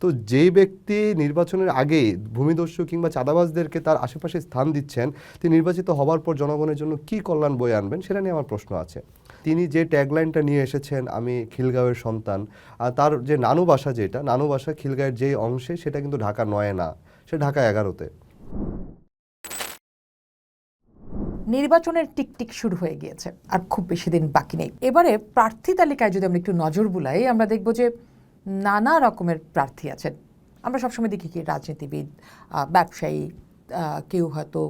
তো যেই ব্যক্তি নির্বাচনের আগেই ভূমিদস্যু কিংবা চাঁদাবাজদেরকে তার আশেপাশে স্থান দিচ্ছেন, তিনি নির্বাচিত হবার পর জনগণের জন্য কি কল্যাণ বয়ে আনবেন সেটা নিয়ে আমার প্রশ্ন আছে। তিনি যে ট্যাগলাইনটা নিয়ে এসেছেন, আমি খিলগাঁওয়ের সন্তান, আর তার যে নানু বাসা, যেটা নানু বাসা খিলগাঁয়ের যেই অংশে, সেটা কিন্তু ঢাকা 9-এ না, সে ঢাকা 11-তে। নির্বাচনের টিকটিক শুরু হয়ে গিয়েছে, আর খুব বেশি দিন বাকি নেই। এবারে প্রার্থী তালিকায় যদি আমরা একটু নজর বুলাই, আমরা দেখব যে নানা রকমের প্রার্থী আছেন। আমরা সবসময় দেখি কি রাজনীতিবিদ, ব্যবসায়ী, কেউ হয়তো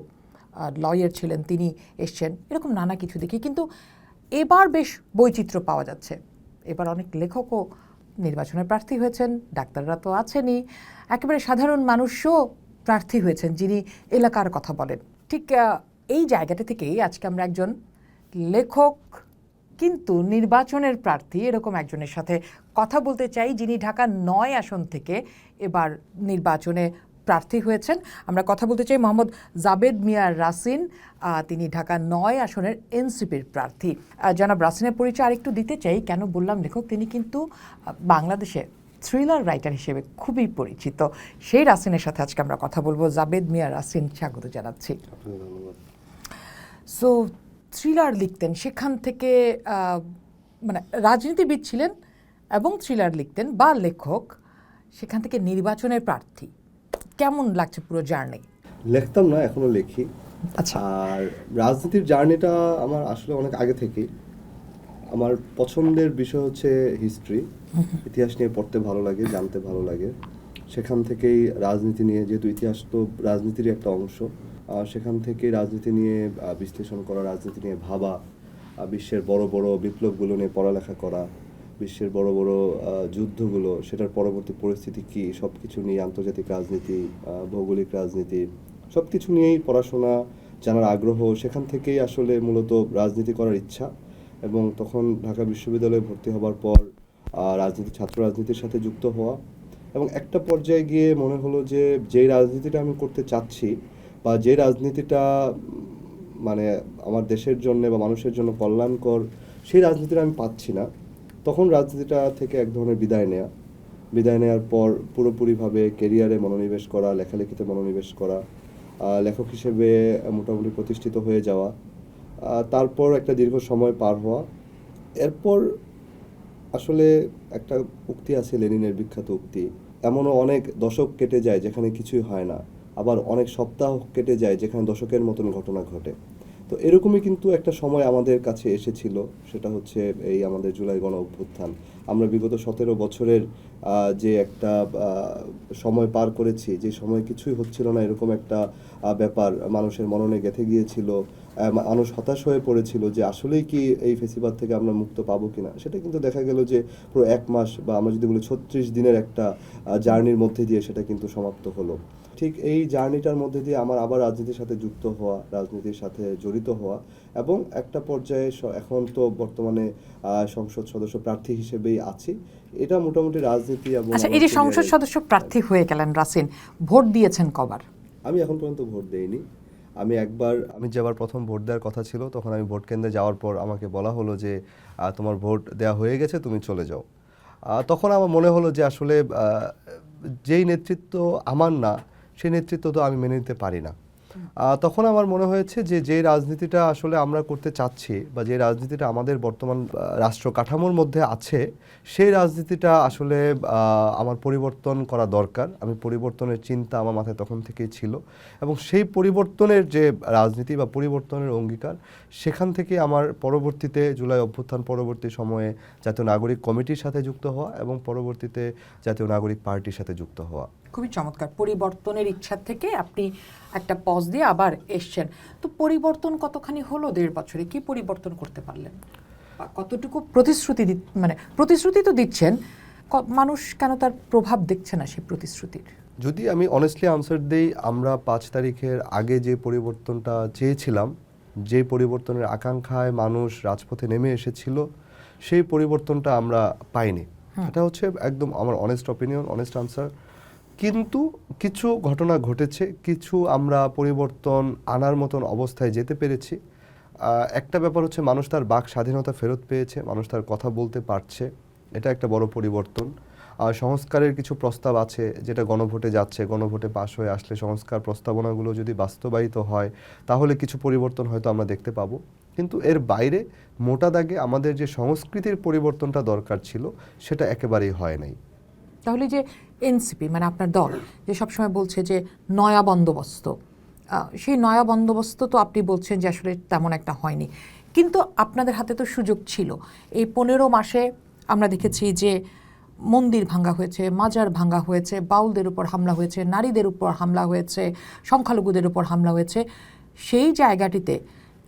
লয়ার ছিলেন, তিনি এসছেন, এরকম নানা কিছু দেখি। কিন্তু এবার বেশ বৈচিত্র্য পাওয়া যাচ্ছে। এবার অনেক লেখকও নির্বাচনের প্রার্থী হয়েছেন, ডাক্তাররা তো আছেনই, একেবারে সাধারণ মানুষও প্রার্থী হয়েছেন যিনি এলাকার কথা বলেন। ঠিক এই জায়গাটা থেকেই আজকে আমরা একজন লেখক কিন্তু নির্বাচনের প্রার্থী এরকম একজনের সাথে কথা বলতে চাই, যিনি ঢাকা 9 আসন থেকে এবার নির্বাচনে প্রার্থী হয়েছেন। আমরা কথা বলতে চাই মোহাম্মদ জাবেদ মিয়া রাসিন, তিনি ঢাকা 9 আসনের এনসিপির প্রার্থী। জনাব রাসিনের পরিচয় আরেকটু দিতে চাই। কেন বললাম লেখক, তিনি কিন্তু বাংলাদেশে থ্রিলার রাইটার হিসেবে খুবই পরিচিত। সেই রাসিনের সাথে আজকে আমরা কথা বলবো। জাবেদ মিয়া রাসিন, স্বাগত জানাচ্ছি। সো থ্রিলার লিখতেন, সেখান থেকে মানে রাজনীতিবিদ ছিলেন এবং থ্রিলার লিখতেন বা লেখক, সেখান থেকে নির্বাচনের প্রার্থী। কেমন লাগছে পুরো জার্নি? লিখতাম না, এখনো লিখি। আচ্ছা। আর রাজনীতির জার্নিটা আমার আসলে অনেক আগে থেকেই। আমার পছন্দের বিষয় হচ্ছে হিস্ট্রি, ইতিহাস নিয়ে পড়তে ভালো লাগে, জানতে ভালো লাগে। সেখান থেকেই রাজনীতি নিয়ে, যেহেতু ইতিহাস তো রাজনীতিরই একটা অংশ, সেখান থেকে রাজনীতি নিয়ে বিশ্লেষণ করা, রাজনীতি নিয়ে ভাবা, বিশ্বের বড় বড় বিপ্লবগুলো নিয়ে পড়ালেখা করা, বিশ্বের বড় বড় যুদ্ধগুলো, সেটার পরবর্তী পরিস্থিতি কী, সব কিছু নিয়ে, আন্তর্জাতিক রাজনীতি, ভৌগোলিক রাজনীতি, সব কিছু নিয়েই পড়াশোনা, জানার আগ্রহ। সেখান থেকেই আসলে মূলত রাজনীতি করার ইচ্ছা। এবং তখন ঢাকা বিশ্ববিদ্যালয়ে ভর্তি হবার পর ছাত্র রাজনীতির সাথে যুক্ত হওয়া, এবং একটা পর্যায়ে গিয়ে মনে হলো যে যেই রাজনীতিটা আমি করতে চাচ্ছি বা যে রাজনীতিটা মানে আমার দেশের জন্য বা মানুষের জন্য কল্যাণকর, সেই রাজনীতিটা আমি পাচ্ছি না। তখন রাজনীতিটা থেকে এক ধরনের বিদায় নেওয়ার পর পুরোপুরিভাবে কেরিয়ারে মনোনিবেশ করা, লেখালেখিতে মনোনিবেশ করা, লেখক হিসেবে মোটামুটি প্রতিষ্ঠিত হয়ে যাওয়া, তারপর একটা দীর্ঘ সময় পার হওয়া। এরপর আসলে একটা উক্তি আছে, লেনিনের বিখ্যাত উক্তি, এমনও অনেক দশক কেটে যায় যেখানে কিছুই হয় না, আবার অনেক সপ্তাহ কেটে যায় যেখানে দশকের মতন ঘটনা ঘটে। তো এরকমই কিন্তু একটা সময় আমাদের কাছে এসেছিল, সেটা হচ্ছে এই আমাদের জুলাই গণ অভ্যুত্থান। আমরা বিগত 17 বছরের যে একটা সময় পার করেছি, যে সময় কিছুই হচ্ছিল না, এরকম একটা ব্যাপার মানুষের মননে গেঁথে গিয়েছিল। মানুষ হতাশ হয়ে পড়েছিল যে আসলেই কি এই ফেসিবাদ থেকে আমরা মুক্ত পাবো কিনা। সেটা কিন্তু দেখা গেল যে পুরো 1 মাস বা আমরা যদি বলি 36 দিনের একটা জার্নির মধ্যে দিয়ে সেটা কিন্তু সমাপ্ত হলো। ঠিক এই জার্নিটার মধ্যে দিয়ে আমার আবার রাজনীতির সাথে যুক্ত হওয়া, রাজনীতির সাথে জড়িত হওয়া, এবং একটা পর্যায়ে এখন তো বর্তমানে সংসদ সদস্য প্রার্থী হিসেবেই আছি। এটা মোটামুটি রাজনীতি। এবং আচ্ছা, এই যে সংসদ সদস্য প্রার্থী হয়ে গেলেন রাসিন, ভোট দিয়েছেন কবার? আমি এখন পর্যন্ত ভোট দেইনি। আমি যাবার প্রথম ভোট দেওয়ার কথা ছিল, তখন আমি ভোট কেন্দ্রে যাওয়ার পর আমাকে বলা হলো যে তোমার ভোট দেওয়া হয়ে গেছে, তুমি চলে যাও। তখন আমার মনে হলো যে আসলে যেই নেতৃত্ব আমার না, সেই নেতৃত্ব তো আমি মেনে নিতে পারি না। তখন আমার মনে হয়েছে যে যে রাজনীতিটা আসলে আমরা করতে চাচ্ছি বা যে রাজনীতিটা আমাদের বর্তমান রাষ্ট্র কাঠামোর মধ্যে আছে, সেই রাজনীতিটা আসলে আমার পরিবর্তন করা দরকার। আমি পরিবর্তনের চিন্তা আমার মাথায় তখন থেকেই ছিল, এবং সেই পরিবর্তনের যে রাজনীতি বা পরিবর্তনের অঙ্গীকার, সেখান থেকে আমার পরবর্তীতে জুলাই অভ্যুত্থান পরবর্তী সময়ে জাতীয় নাগরিক কমিটির সাথে যুক্ত হওয়া এবং পরবর্তীতে জাতীয় নাগরিক পার্টির সাথে যুক্ত হওয়া। খুবই চমৎকার। পরিবর্তনের ইচ্ছা থেকে আপনি একটা পজ দিয়ে আবার এসছেন। তো পরিবর্তন কতখানি হলো 1.5 বছরে? কি পরিবর্তন করতে পারলেন? কতটুকু প্রতিশ্রুতি তো দিচ্ছেন, মানুষ কেন তার প্রভাব দেখছে না সেই প্রতিশ্রুতির? যদি আমি অনেস্টলি আনসার দিই, আমরা 5 তারিখের আগে যে পরিবর্তনটা চেয়েছিলাম, যে পরিবর্তনের আকাঙ্ক্ষায় মানুষ রাজপথে নেমে এসেছিল, সেই পরিবর্তনটা আমরা পাইনি। এটা হচ্ছে একদম আমার অনেস্ট অপিনিয়ন, অনেস্ট আনসার। কিন্তু কিছু ঘটনা ঘটেছে, কিছু আমরা পরিবর্তন আনার মতন অবস্থায় যেতে পেরেছি। একটা ব্যাপার হচ্ছে মানুষ তার বাক স্বাধীনতা ফেরত পেয়েছে, মানুষ তার কথা বলতে পারছে, এটা একটা বড় পরিবর্তন। সংস্কারের কিছু প্রস্তাব আছে যেটা গণভোটে যাচ্ছে, গণভোটে পাশ হয়ে আসলে সংস্কার প্রস্তাবনাগুলো যদি বাস্তবায়িত হয় তাহলে কিছু পরিবর্তন হয়তো আমরা দেখতে পাবো। কিন্তু এর বাইরে মোটা দাগে আমাদের যে সংস্কৃতির পরিবর্তনটা দরকার ছিল সেটা একেবারেই হয় নাই। তাহলে যে এনসিপি মানে আপনার দল যে সবসময় বলছে যে নয়া বন্দোবস্ত, সেই নয়া বন্দোবস্ত তো আপনি বলছেন যে আসলে তেমন একটা হয়নি, কিন্তু আপনাদের হাতে তো সুযোগ ছিল। এই 15 মাসে আমরা দেখেছি যে মন্দির ভাঙ্গা হয়েছে, মাজার ভাঙ্গা হয়েছে, বাউলদের উপর হামলা হয়েছে, নারীদের উপর হামলা হয়েছে, সংখ্যালঘুদের উপর হামলা হয়েছে। সেই জায়গাটিতে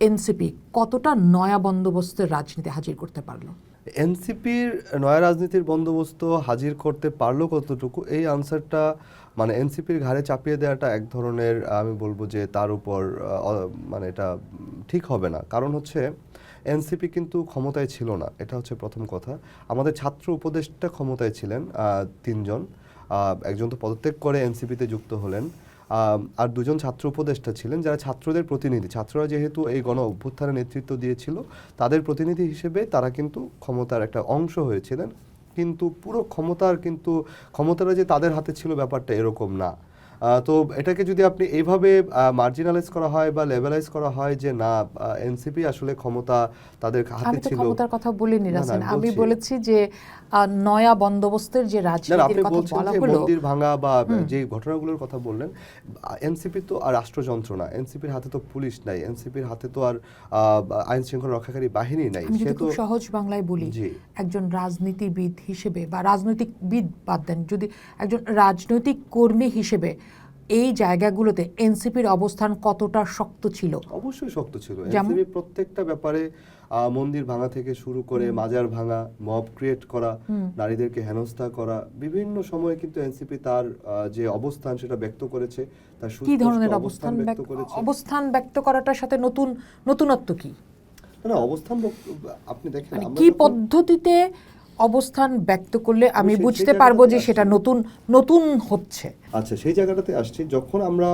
এনসিপি কতটা নয়া বন্দোবস্তের রাজনীতি হাজির করতে পারলো? এনসিপির নয়া রাজনীতির বন্দোবস্ত হাজির করতে পারলো কতটুকু, এই আনসারটা মানে এনসিপির ঘাড়ে চাপিয়ে দেওয়াটা এক ধরনের, আমি বলবো যে তার উপর মানে এটা ঠিক হবে না। কারণ হচ্ছে এনসিপি কিন্তু ক্ষমতায় ছিল না, এটা হচ্ছে প্রথম কথা। আমাদের ছাত্র উপদেষ্টা ক্ষমতায় ছিলেন 3 জন, একজন তো পদত্যাগ করে এনসিপিতে যুক্ত হলেন, আর 2 জন ছাত্র উপদেষ্টা ছিলেন যারা ছাত্রদের প্রতিনিধি। ছাত্ররা যেহেতু এই গণ অভ্যুত্থানের নেতৃত্ব দিয়েছিল, তাদের প্রতিনিধি হিসেবে তারা কিন্তু ক্ষমতার একটা অংশ হয়েছিলেন। কিন্তু পুরো ক্ষমতাটা যে তাদের হাতে ছিল ব্যাপারটা এরকম না। তো এটাকে যদি আপনি এইভাবে মার্জিনালাইজ করা হয় বা লেভেলাইজ করা হয় যে না এনসিপি আসলে ক্ষমতা তাদের হাতে আমি তো ছিল, ক্ষমতার কথা বলিনি না, রাসেল, না, আমি বলছি। বলেছি যে নয়া বন্দোবস্তের যে না, রাজনীতির আপনি কথা বলছেন বলা যে হলো, মন্দির ভাঙা বা যে ঘটনাগুলোর কথা বললেন, এনসিপি তো আর রাষ্ট্রযন্ত্র না, এনসিপির হাতে তো পুলিশ নাই, এনসিপির হাতে তো আর আইন শৃঙ্খলা রক্ষাকারী বাহিনী নাই। আমি সে যদি তো খুব সহজ বাংলায় বলি, জি, একজন রাজনীতিবিদ হিসেবে বা রাজনৈতিকবিদ বাদ দেন, যদি একজন রাজনৈতিক কর্মী হিসেবে এই জায়গাগুলোতে এনসিপির অবস্থান কতটা শক্ত ছিল? অবশ্যই শক্ত ছিল। যেমন? এনসিপি প্রত্যেকটা ব্যাপারে মন্দির ভাঙা থেকে শুরু করে মাজার ভাঙা, মব ক্রিয়েট করা, নারীদেরকে হেনস্থা করা, বিভিন্ন সময়ে কিন্তু এনসিপি তার যে অবস্থান সেটা ব্যক্ত করেছে, তার কি সুস্পষ্ট ধরনের অবস্থান ব্যক্ত করেছে। অবস্থান ব্যক্ত করাটার সাথে নতুনত্ব কি? না, অবস্থান আপনি দেখেন মানে আমরা কি যখন পদ্ধতিতে অবস্থান ব্যক্ত করলে আমি সেই বুঝতে পারবো যে জায়গাটাতে সেটা আসছি। নতুন হচ্ছে? আচ্ছা, সেই জায়গাটাতে আসছি। যখন আমরা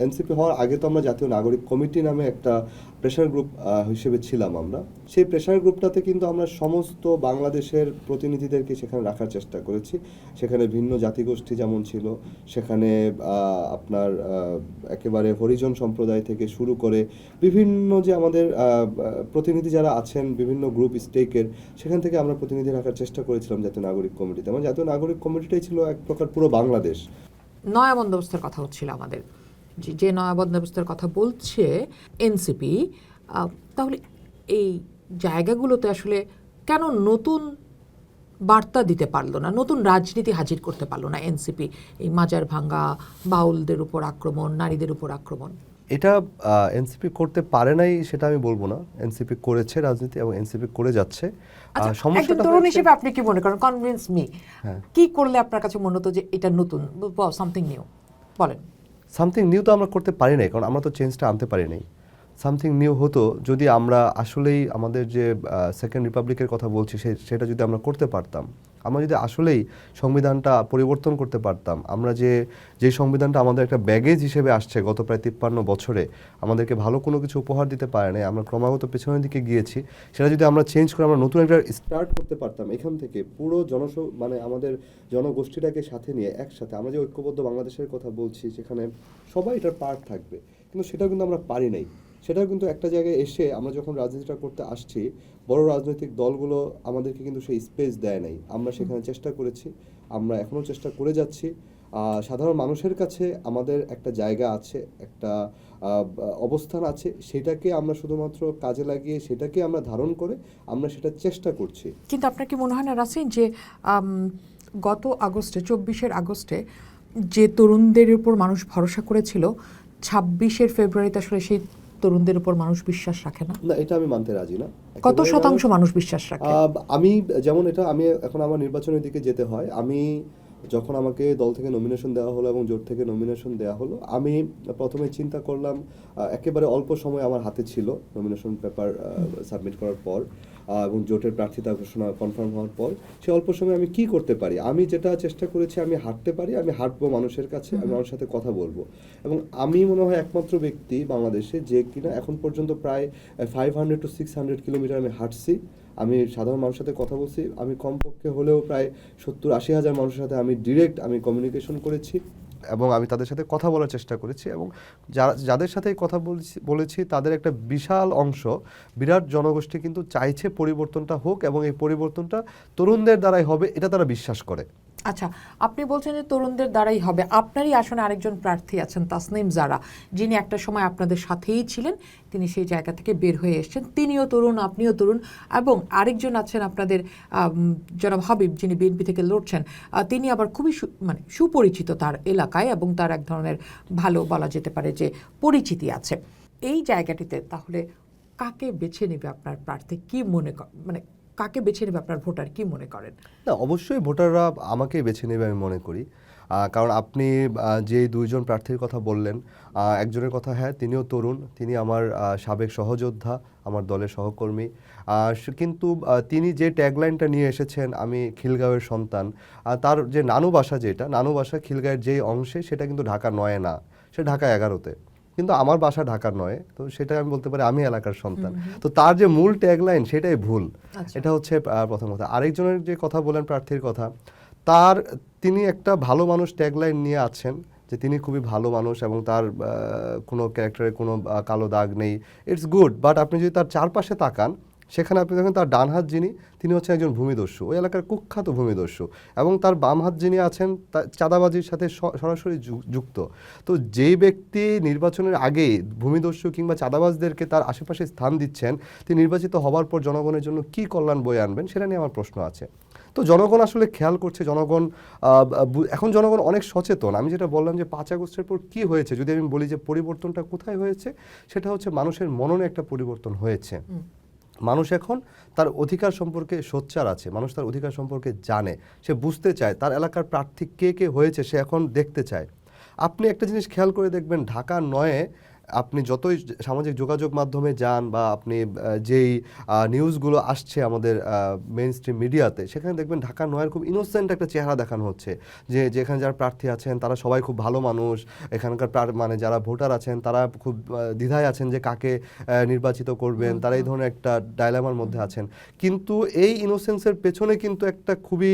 এনসিপি হওয়ার আগে তো আমরা জাতীয় নাগরিক কমিটি নামে একটা প্রেশার গ্রুপ হিসেবে ছিলাম আমরা। সেই প্রেশার গ্রুপটাতে কিন্তু আমরা সমস্ত বাংলাদেশের প্রতিনিধিদেরকে সেখানে রাখার চেষ্টা করেছি। সেখানে ভিন্ন জাতিগোষ্ঠী যেমন ছিল, সেখানে আপনার একেবারে হরিজন সম্প্রদায় থেকে শুরু করে বিভিন্ন যে আমাদের প্রতিনিধি যারা আছেন বিভিন্ন গ্রুপ স্টেকের, সেখান থেকে আমরা প্রতিনিধি রাখার চেষ্টা করেছিলাম জাতীয় নাগরিক কমিটিতে। আমার জাতীয় নাগরিক কমিটিটাই ছিল এক প্রকার পুরো বাংলাদেশ। নয়া বন্দোবস্তের কথা হচ্ছিল আমাদের, যে নয়া বন্দোবস্তের কথা বলছে এনসিপি, তাহলে এই জায়গাগুলোতে আসলে কেন নতুন বার্তা দিতে পারলো না, নতুন রাজনীতি হাজির করতে পারলো না এনসিপি? এই মাজার ভাঙ্গা, বাউলদের উপর আক্রমণ, নারীদের উপর আক্রমণ, এটা এনসিপি করতে পারে নাই সেটা আমি বলবো না। এনসিপি করেছে রাজনীতি এবং এনসিপি করে যাচ্ছে। একজন সমস্যাটা তরুণ হচ্ছে হিসেবে আপনি কি মনে করেন, কনভিন্স মি, কি করলে আপনার কাছে মনে হতো যে এটা নতুন, সামথিং নিউ? বলেন। সামথিং নিউ তো আমরা করতে পারি নাই, কারণ আমরা তো চেঞ্জটা আনতে পারি নাই। সামথিং নিউ হতো যদি আমরা আসলেই আমাদের যে সেকেন্ড রিপাবলিকের কথা বলছি সেটা যদি আমরা করতে পারতাম, আমরা যদি আসলেই সংবিধানটা পরিবর্তন করতে পারতাম, আমরা যে সংবিধানটা আমাদের একটা ব্যাগেজ হিসেবে আসছে গত প্রায় 53 বছরে, আমাদেরকে ভালো কোনো কিছু উপহার দিতে পারে নাই, আমরা ক্রমাগত পেছনের দিকে গিয়েছি, সেটা যদি আমরা চেঞ্জ করে আমরা নতুন একটা স্টার্ট করতে পারতাম এখান থেকে, পুরো মানে আমাদের জনগোষ্ঠীটাকে সাথে নিয়ে একসাথে আমরা যে ঐক্যবদ্ধ বাংলাদেশের কথা বলছি, সেখানে সবাই এটার পার্ট থাকবে, কিন্তু সেটাও কিন্তু আমরা পারি নাই। সেটাও কিন্তু একটা জায়গায় এসে আমরা যখন রাজনীতিটা করতে আসছি, বড় রাজনৈতিক দলগুলো আমাদেরকে কিন্তু সেই স্পেস দেয় নাই। আমরা সেখানে চেষ্টা করেছি, আমরা এখনও চেষ্টা করে যাচ্ছি। সাধারণ মানুষের কাছে আমাদের একটা জায়গা আছে, একটা অবস্থান আছে, সেটাকে আমরা শুধুমাত্র কাজে লাগিয়ে সেটাকে আমরা ধারণ করে আমরা সেটা চেষ্টা করছি। কিন্তু আপনার কি মনে হয় না রাসিন যে গত আগস্টে, 24 আগস্টে যে তরুণদের উপর মানুষ ভরসা করেছিল, 26 ফেব্রুয়ারিতে আসলে সেই তরুণদের উপর মানুষ বিশ্বাস রাখে না? না, এটা আমি মানতে রাজি না। কত শতাংশ মানুষ বিশ্বাস রাখে? আমি যেমন আমি এখন আমার নির্বাচনের দিকে যেতে হয়, আমি যখন আমাকে দল থেকে নমিনেশন দেওয়া হলো এবং জোট থেকে নমিনেশন দেওয়া হলো, আমি প্রথমে চিন্তা করলাম, একেবারে অল্প সময় আমার হাতে ছিল নমিনেশন পেপার সাবমিট করার পর, এবং জোটের প্রার্থিতা ঘোষণা কনফার্ম হওয়ার পর সে অল্প সময়ে আমি কি করতে পারি, আমি যেটা চেষ্টা করেছি আমি হাঁটতে পারি, আমি হাঁটবো মানুষের কাছে, আমি মানুষের সাথে কথা বলবো। এবং আমি মনে হয় একমাত্র ব্যক্তি বাংলাদেশে যে কিনা এখন পর্যন্ত প্রায় 500 to 600 কিলোমিটার আমি হাঁটছি, আমি সাধারণ মানুষের সাথে কথা বলছি, আমি কমপক্ষে হলেও প্রায় 70-80 হাজার মানুষের সাথে আমি ডিরেক্ট আমি কমিউনিকেশন করেছি এবং আমি তাদের সাথে কথা বলার চেষ্টা করেছি। এবং যাদের সাথে কথা বলেছি তাদের একটা বিশাল অংশ, বিরাট জনগোষ্ঠী কিন্তু চাইছে পরিবর্তনটা হোক এবং এই পরিবর্তনটা তরুণদের দ্বারাই হবে, এটা তারা বিশ্বাস করে। আচ্ছা, আপনি বলছেন যে তরুণদের দ্বারাই হবে। আপনারই আসনে আরেকজন প্রার্থী আছেন তাসনিম জারা, যিনি একটা সময় আপনাদের সাথেই ছিলেন, তিনি সেই জায়গা থেকে বের হয়ে এসেছেন। তিনিও তরুণ, আপনিও তরুণ, এবং আরেকজন আছেন আপনাদের জনাব হাবিব, যিনি বিএনপি থেকে লড়ছেন। তিনি আবার খুবই মানে সুপরিচিত তার এলাকায়, এবং তার এক ধরনের ভালো বলা যেতে পারে যে পরিচিতি আছে। এই জায়গাটিতে তাহলে কাকে বেছে নেবে আপনার প্রার্থী? কি মনে মানে কাকে বেছে নেবে আপনার ভোটার, কি মনে করেন? না, অবশ্যই ভোটাররা আমাকেই বেছে নেবে আমি মনে করি। কারণ আপনি যে দুইজন প্রার্থীর কথা বললেন, একজনের কথা, হ্যাঁ তিনিও তরুণ, তিনি আমার সাবেক সহযোদ্ধা, আমার দলের সহকর্মী। কিন্তু তিনি যে ট্যাগলাইনটা নিয়ে এসেছেন, আমি খিলগাঁওয়ের সন্তান, তার যে নানু বাসা, যেটা নানু বাসা খিলগাঁওয়ের যেই অংশে, সেটা কিন্তু ঢাকা 9-এ না, সে ঢাকা 11-তে। কিন্তু আমার বাসা ঢাকার নয়, তো সেটা আমি বলতে পারি আমি এলাকার সন্তান। তো তার যে মূল ট্যাগলাইন সেটাই ভুল। এটা হচ্ছে প্রথম কথা। আরেকজনের যে কথা বলেন প্রার্থীর কথা, তিনি একটা ভালো মানুষ ট্যাগলাইন নিয়ে আছেন, যে তিনি খুবই ভালো মানুষ এবং তার কোনো ক্যারেক্টারে কোনো কালো দাগ নেই, ইটস গুড। বাট আপনি যদি তার চারপাশে তাকান, সেখানে আপনি দেখেন তার ডান হাত যিনি, তিনি হচ্ছেন একজন ভূমিদস্যু, ওই এলাকার কুখ্যাত ভূমিদস্যু, এবং তার বাম হাত যিনি আছেন চাঁদাবাজির সাথে সরাসরি যুক্ত। তো যেই ব্যক্তি নির্বাচনের আগেই ভূমিদস্যু কিংবা চাঁদাবাজদেরকে তার আশেপাশে স্থান দিচ্ছেন, তিনি নির্বাচিত হবার পর জনগণের জন্য কী কল্যাণ বয়ে আনবেন, সেটা নিয়ে আমার প্রশ্ন আছে। তো জনগণ আসলে খেয়াল করছে, জনগণ এখন জনগণ অনেক সচেতন। আমি যেটা বললাম যে 5 আগস্টের পর কী হয়েছে, যদি আমি বলি যে পরিবর্তনটা কোথায় হয়েছে, সেটা হচ্ছে মানুষের মননে একটা পরিবর্তন হয়েছে। মানুষ এখন তার অধিকার সম্পর্কে সোচ্চার আছে, মানুষ তার অধিকার সম্পর্কে জানে, সে বুঝতে চায়, তার এলাকার প্রার্থী কে কে হয়েছে সে এখন দেখতে চায়। আপনি একটা জিনিস খেয়াল করে দেখবেন, ঢাকা 9-এ আপনি যতই সামাজিক যোগাযোগ মাধ্যমে যান বা আপনি যেই নিউজগুলো আসছে আমাদের মেইন স্ট্রিম মিডিয়াতে, সেখানে দেখবেন ঢাকা 9-এর খুব ইনোসেন্ট একটা চেহারা দেখানো হচ্ছে, যে যেখানে যারা প্রার্থী আছেন তারা সবাই খুব ভালো মানুষ, এখানকার মানে যারা ভোটার আছেন তারা খুব দ্বিধায় আছেন যে কাকে নির্বাচিত করবেন, তারা এই ধরনের একটা ডায়লামার মধ্যে আছেন। কিন্তু এই ইনোসেন্সের পেছনে কিন্তু একটা খুবই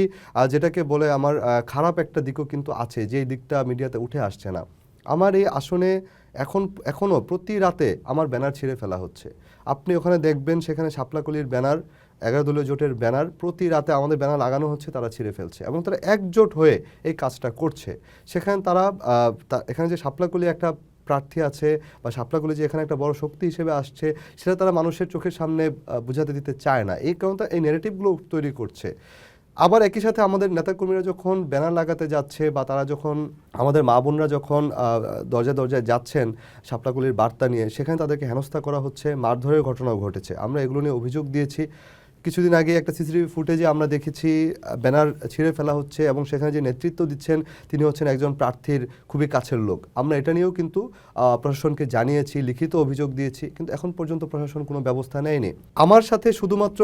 যেটাকে বলে আমার খারাপ একটা দিকও কিন্তু আছে, যেই দিকটা মিডিয়াতে উঠে আসছে না। আমার এই আসনে এখনও প্রতি রাতে আমার ব্যানার ছিঁড়ে ফেলা হচ্ছে। আপনি ওখানে দেখবেন, সেখানে শাপলাকলির ব্যানার, 11 দলীয় জোটের ব্যানার, প্রতি রাতে আমাদের ব্যানার লাগানো হচ্ছে, তারা ছিঁড়ে ফেলছে এবং তারা একজোট হয়ে এই কাজটা করছে। সেখানে তারা এখানে যে শাপলাকলি একটা প্রার্থী আছে বা শাপলাকলি যে এখানে একটা বড় শক্তি হিসেবে আসছে, সেটা তারা মানুষের চোখের সামনে বুঝাতে দিতে চায় না, এই কারণে এই ন্যারেটিভগুলো তৈরি করছে। আবার একই সাথে আমাদের নেতাকর্মীরা যখন ব্যানার লাগাতে যাচ্ছে বা তারা যখন আমাদের মা বোনরা যখন দরজায় দরজায় যাচ্ছেন শাপলাকলির বার্তা নিয়ে, সেখানে তাদেরকে হেনস্থা করা হচ্ছে, মারধরের ঘটনাও ঘটেছে। আমরা এগুলো নিয়ে অভিযোগ দিয়েছি। কিছুদিন আগে একটা সিসিটিভি ফুটেজে আমরা দেখেছি ব্যানার ছিঁড়ে ফেলা হচ্ছে এবং সেখানে যে নেতৃত্ব দিচ্ছেন তিনি হচ্ছেন একজন প্রার্থীর খুবই কাছের লোক। আমরা এটা নিয়েও কিন্তু প্রশাসনকে জানিয়েছি, লিখিত অভিযোগ দিয়েছি, কিন্তু এখন পর্যন্ত প্রশাসন কোনো ব্যবস্থা নেয়নি। আমার সাথে শুধুমাত্র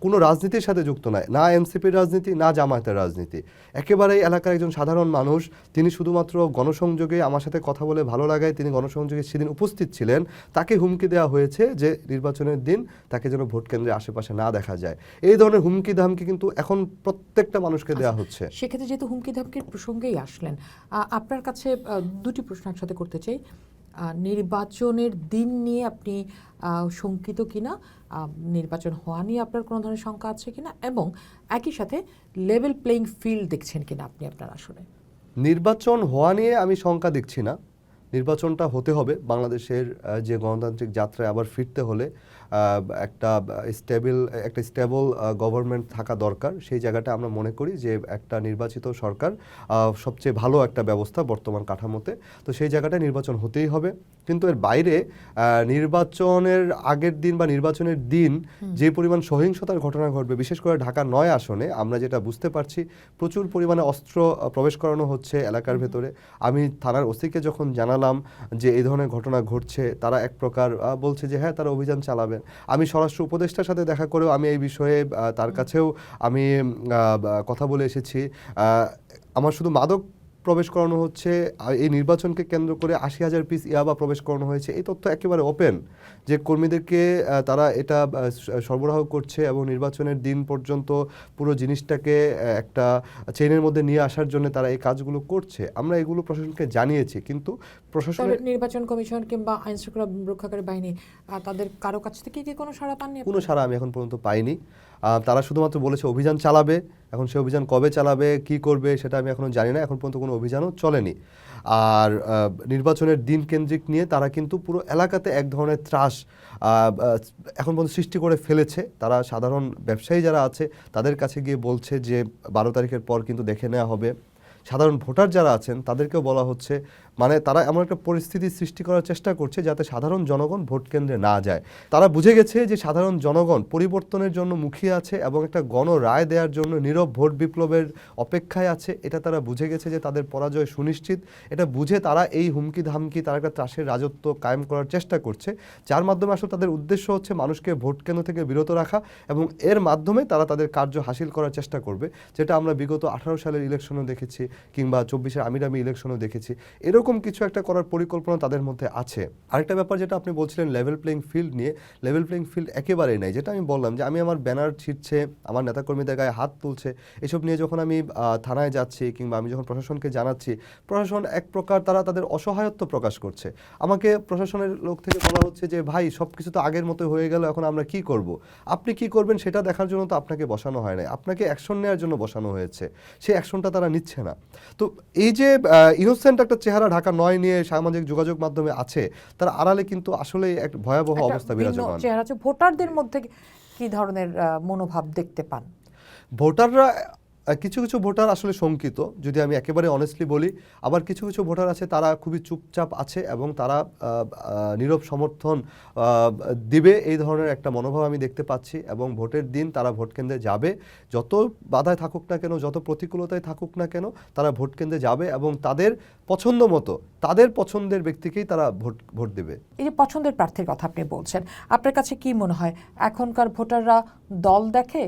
কোনো রাজনীতির সাথে যুক্ত নয়, না এনসিপির রাজনীতি, না জামায়াতের রাজনীতি, একেবারেই এলাকার একজন সাধারণ মানুষ। তিনি শুধুমাত্র গণসংযোগে আমার সাথে কথা বলে ভালো লাগায় তিনি গণসংযোগে সেদিন উপস্থিত ছিলেন, তাকে হুমকি দেওয়া হয়েছে যে নির্বাচনের দিন তাকে যেন ভোট কেন্দ্রের আশেপাশে না দেখা যায়। এই ধরনের হুমকি ধামকি কিন্তু এখন প্রত্যেকটা মানুষকে দেওয়া হচ্ছে। সেক্ষেত্রে যেহেতু হুমকি ধামকির প্রসঙ্গেই আসলেন, আপনার কাছে দুটি প্রশ্ন একসাথে করতে চাই। নির্বাচনের দিন নিয়ে আপনি শঙ্কিত কিনা, নির্বাচন হওয়া নিয়ে আপনার কোনো ধরনের শঙ্কা আছে কিনা, এবং একই সাথে লেভেল প্লেইং ফিল্ড দেখছেন কিনা আপনি আপনার আসলে? নির্বাচন হওয়া নিয়ে আমি শঙ্কা দেখছি না। নির্বাচনটা হতে হবে, বাংলাদেশের যে গণতান্ত্রিক যাত্রায় আবার ফিরতে হলে একটা স্টেবল গভর্নমেন্ট থাকা দরকার। সেই জায়গাটা আমরা মনে করি যে একটা নির্বাচিত সরকার সবচেয়ে ভালো একটা ব্যবস্থা বর্তমান কাঠামোতে, তো সেই জায়গাটায় নির্বাচন হতেই হবে। কিন্তু এর বাইরে নির্বাচনের আগের দিন বা নির্বাচনের দিন যে পরিমাণ সহিংসতার ঘটনা ঘটবে, বিশেষ করে ঢাকা 9 আসনে আমরা যেটা বুঝতে পারছি, প্রচুর পরিমাণে অস্ত্র প্রবেশ করানো হচ্ছে এলাকার ভেতরে। আমি থানার ওসিকে যখন জানালাম যে এই ধরনের ঘটনা ঘটছে, তারা এক প্রকার বলছে যে হ্যাঁ তারা অভিযান চালাবে। আমি স্বরাষ্ট্র উপদেষ্টার সাথে দেখা করেও আমি এই বিষয়ে তার কাছেও আমি কথা বলে এসেছি। আমার শুধু মাদক প্রবেশ করানো হচ্ছে, এই নির্বাচনকে কেন্দ্র করে ৮০,০০০ পিস ইয়াবা প্রবেশ করানো হয়েছে, এই তথ্য একেবারে ওপেন যে কর্মীদেরকে তারা এটা সরবরাহ করছে এবং নির্বাচনের দিন পর্যন্ত পুরো জিনিসটাকে একটা চেইনের মধ্যে নিয়ে আসার জন্য তারা এই কাজগুলো করছে। আমরা এগুলো প্রশাসনকে জানিয়েছি, কিন্তু প্রশাসনের নির্বাচন কমিশন কিংবা আইন শৃঙ্খলা রক্ষাকারী বাহিনী তাদের কারো কাছ থেকে কি কোনো সাড়া পাননি? কোনো সাড়া আমি এখন পর্যন্ত পাইনি। তারা শুধুমাত্র বলেছে অভিযান চালাবে, এখন সে অভিযান কবে চালাবে, কি করবে সেটা আমি এখনো জানি না। এখন পর্যন্ত কোনো অভিযানও চলেনি। আর নির্বাচনের দিন কেন্দ্রিক নিয়ে তারা কিন্তু পুরো এলাকাতে এক ধরনের ত্রাস এখন পর্যন্ত সৃষ্টি করে ফেলেছে। তারা সাধারণ ব্যবসায়ী যারা আছে তাদের কাছে গিয়ে বলছে যে 12 তারিখের পর কিন্তু দেখে নেওয়া হবে। সাধারণ ভোটার যারা আছেন তাদেরকেও বলা হচ্ছে, মানে তারা এমন একটা পরিস্থিতি সৃষ্টি করার চেষ্টা করছে যাতে সাধারণ জনগণ ভোট কেন্দ্রে না যায়। তারা বুঝে গেছে যে সাধারণ জনগণ পরিবর্তনের জন্য মুখিয়ে আছে এবং একটা গণ রায় দেওয়ার জন্য নীরব ভোট বিপ্লবের অপেক্ষায় আছে। এটা তারা বুঝে গেছে যে তাদের পরাজয় সুনিশ্চিত। এটা বুঝে তারা এই হুমকি ধামকি, তারা একটা ত্রাসের রাজত্ব কায়েম করার চেষ্টা করছে, যার মাধ্যমে আসলে তাদের উদ্দেশ্য হচ্ছে মানুষকে ভোট কেন্দ্র থেকে বিরত রাখা এবং এর মাধ্যমে তারা তাদের কার্য হাসিল করার চেষ্টা করবে, যেটা আমরা বিগত 18 সালের ইলেকশনও দেখেছি কিংবা 24-এর আমিরামি ইলেকশনও দেখেছি। এরকম কিছু একটা করার পরিকল্পনা তাদের মধ্যে আছে। আরেকটা ব্যাপার যেটা আপনি বলছিলেন লেভেল প্লেইং ফিল্ড নিয়ে, লেভেল প্লেইং ফিল্ড একেবারেই নাই। যেটা আমি বললাম যে আমি আমার ব্যানার ছিটছে, আমার নেতাকর্মীদের গায়ে হাত তুলছে, এসব নিয়ে যখন আমি থানায় যাচ্ছি কিংবা আমি যখন প্রশাসনকে জানাচ্ছি, প্রশাসন এক প্রকার তারা তাদের অসহায়ত্ব প্রকাশ করছে। আমাকে প্রশাসনের লোক থেকে বলা হচ্ছে যে ভাই সব কিছু তো আগের মতো হয়ে গেল, এখন আমরা কি করব? আপনি কি করবেন সেটা দেখার জন্য তো আপনাকে বসানো হয় নাই, আপনাকে অ্যাকশন নেওয়ার জন্য বসানো হয়েছে। সেই অ্যাকশনটা তারা নিচ্ছে না। তো এই যে ইনোসেন্ট একটা চেহারা ঢাকা ৯ নিয়ে সামাজিক যোগাযোগ মাধ্যমে আছে, তার আড়ালে কিন্তু আসলে এক ভয়াবহ অবস্থা বিরাজমান। চেহারা আছে। ভোটারদের মধ্যে কি ধরনের মনোভাব দেখতে পান? ভোটাররা কিছু কিছু ভোটার আসলে শঙ্কিত, যদি আমি একেবারে অনেস্টলি বলি। আবার কিছু কিছু ভোটার আছে তারা খুবই চুপচাপ আছে এবং তারা নীরব সমর্থন দিবে, এই ধরনের একটা মনোভাব আমি দেখতে পাচ্ছি। এবং ভোটের দিন তারা ভোট কেন্দ্রে যাবে, যত বাধায় থাকুক না কেন, যত প্রতিকূলতায় থাকুক না কেন, তারা ভোট কেন্দ্রে যাবে এবং তাদের পছন্দ মতো, তাদের পছন্দের ব্যক্তিকেই তারা ভোট দেবে। এই যে পছন্দের প্রার্থীর কথা আপনি বলছেন, আপনার কাছে কি মনে হয় এখনকার ভোটাররা দল দেখে,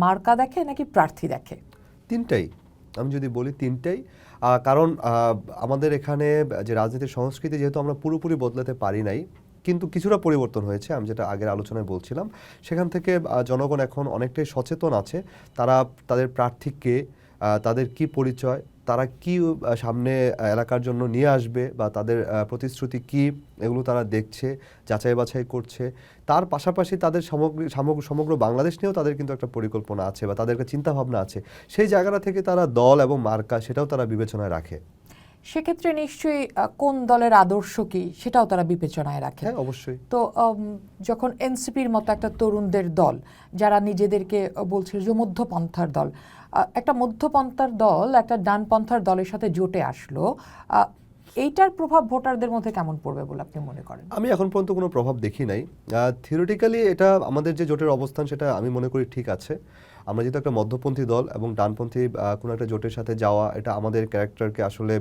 মার্কা দেখে নাকি প্রার্থী দেখে? তিনটাই। আমি যদি বলি তিনটাই। কারণ আমাদের এখানে যে রাজনীতির সংস্কৃতি যেহেতু আমরা পুরোপুরি বদলাতে পারি নাই, কিন্তু কিছুটা পরিবর্তন হয়েছে। আমি যেটা আগের আলোচনায় বলছিলাম, সেখান থেকে জনগণ এখন অনেকটাই সচেতন আছে। তারা তাদের প্রার্থীকে, তাদের কি পরিচয়, তারা কি সামনে এলাকার জন্য নিয়ে আসবে বা তাদের প্রতিশ্রুতি কি, এগুলো তারা দেখছে, যাচাই বাছাই করছে। তার পাশাপাশি তাদের সমগ্র বাংলাদেশ নিয়েও তাদের কিন্তু একটা পরিকল্পনা আছে বা তাদের একটা চিন্তাভাবনা আছে। সেই জায়গাটা থেকে তারা দল এবং মার্কা সেটাও তারা বিবেচনায় রাখে। সেক্ষেত্রে নিশ্চয়ই কোন দলের আদর্শ কি সেটাও তারা বিবেচনায় রাখে। হ্যাঁ, অবশ্যই। তো যখন এনসিপির মতো একটা তরুণদের দল, যারা নিজেদেরকে বলছিল যে মধ্যপন্থার দল, একটা মধ্যপন্থার দল একটা ডানপন্থার দলের সাথে জোটে আসলো, এইটার প্রভাব ভোটারদের মধ্যে কেমন পড়বে বলে আপনি মনে করেন? আমি এখন পর্যন্ত কোনো প্রভাব দেখি নাই। থিওরিটিক্যালি এটা আমাদের যে জোটের অবস্থান সেটা আমি মনে করি ঠিক আছে। আমরা যেহেতু একটা মধ্যপন্থী দল এবং ডানপন্থী কোনো একটা জোটের সাথে যাওয়া, এটা আমাদের ক্যারেক্টারকে আসলে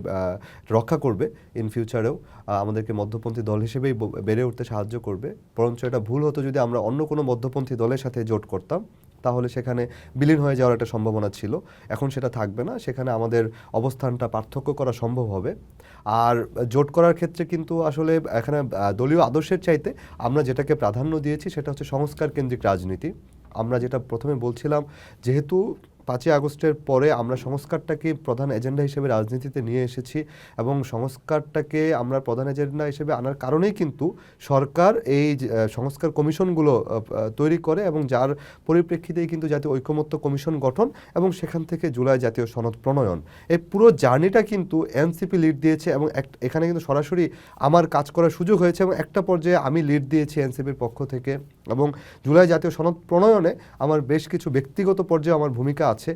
রক্ষা করবে ইন ফিউচারেও, আমাদেরকে মধ্যপন্থী দল হিসেবেই বেড়ে উঠতে সাহায্য করবে। বরঞ্চ এটা ভুল হতো যদি আমরা অন্য কোনো মধ্যপন্থী দলের সাথে জোট করতাম, তাহলে সেখানে বিলীন হয়ে যাওয়ার একটা সম্ভাবনা ছিল। এখন সেটা থাকবে না, সেখানে আমাদের অবস্থানটা পার্থক্য করা সম্ভব হবে। আর জোট করার ক্ষেত্রে কিন্তু আসলে এখানে দলীয় আদর্শের চাইতে আমরা যেটাকে প্রাধান্য দিয়েছি সেটা হচ্ছে সংস্কার কেন্দ্রিক রাজনীতি। আমরা যেটা প্রথমে বলছিলাম, যেহেতু 5ই আগস্টের পরে আমরা সংস্কারটাকে প্রধান এজেন্ডা হিসেবে রাজনীতিতে নিয়ে এসেছি এবং সংস্কারটাকে আমরা প্রধান এজেন্ডা হিসেবে আনার কারণেই কিন্তু সরকার এই সংস্কার কমিশনগুলো তৈরি করে এবং যার পরিপ্রেক্ষিতেই কিন্তু জাতীয় ঐকমত্য কমিশন গঠন এবং সেখান থেকে জুলাই জাতীয় সনদ প্রণয়ন। এই পুরো জার্নিটা কিন্তু এনসিপি লিড দিয়েছে এবং এখানে কিন্তু সরাসরি আমার কাজ করার সুযোগ হয়েছে এবং একটা পর্যায়ে আমি লিড দিয়েছি এনসিপির পক্ষ থেকে। এবং জুলাই জাতীয় সনদ প্রণয়নে আমার বেশ কিছু ব্যক্তিগত পর্যায়ে আমার ভূমিকা আছে।